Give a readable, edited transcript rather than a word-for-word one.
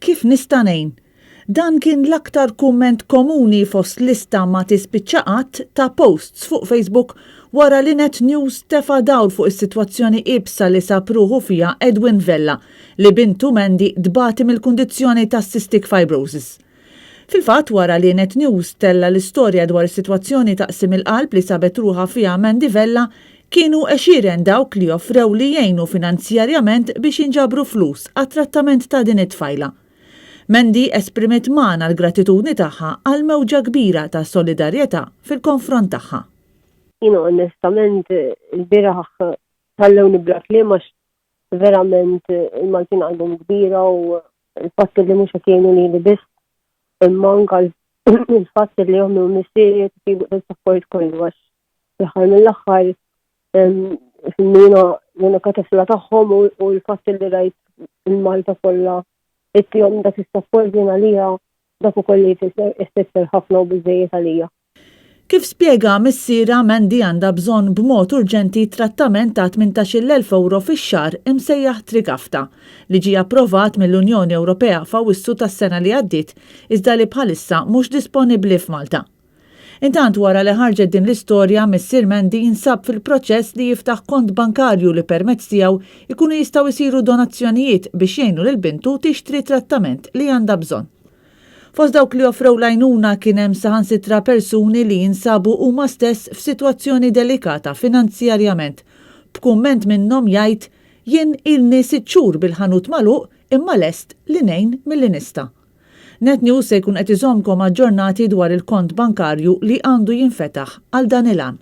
kif nista' ngħin? Dan kien l-aktar kumment komuni fost lista ma tispiċċa qatt ta' posts fuq Facebook wara li Net News tefa' dawl fuq is-sitwazzjoni ibsa li sapruħu fija Mandy Vella li bintu Mandy dbati mill-kundizzjoni ta' cystic fibrosis. Fil-fatt wara li Net News tella l-istorja dwar is-sitwazzjoni taqsim il-qalb li sabet ruħa fija Mandy Vella, kienu għexieren dawk li offrew li jgħinu finanzjarjament biex jinġabru flus għat-trattament ta' din it-tfajla. Mandy esprimet magħna l-gratitudni tagħha għal mewġa kbira ta' solidarjeta fil-konfront tagħha. Onestament il-biraħ tal-lewni blat li max verament il-Maltin għandhom kbira u il-fatt li mhux qed jgħinu li biss imma anke il-fatt li jagħmlu missieriet jibu il-support kollu għax l-aħħar mill-aħħar jiena katifla tagħhom u l-fatt li rajt il-Malta kollha ittihom dak is-support jien għalija dak ukoll jfisser ħafna u biżżejjed għalija. Kif spjega missiera Mandy għandha bżonn b'mod urġenti trattament ta' 18,000 euro fix-xahar imsejjaħ Trikafta li ġie approvat mill-Unjoni Ewropea f'Awwissu tas-sena li għaddiet iżda li bħalissa mhux disponibbli f'Malta. Intant wara li ħarġet din l-istorja missier Mandy jinsab fil-proċess li jiftaħ kont bankarju li permezz tiegħu jkunu jistgħu jsiru donazzjonijiet biex jgħinu lil bintu tixtri trattament li għandha bżonn. Fost dawk li offrew l-għajnuna kien hemm saħansitra persuni li jinsabu huma stess f'sitwazzjoni delikata finanzjarjament. B'kumment minnhom jgħid jien ilni 6 xhur bil-ħanut magħluq imma lest li ngħin milli nista'. Net News se jkun qed iżommkom aġġornati dwar il-kont bankarju li għandu jinfetaħ għal dan il-għan.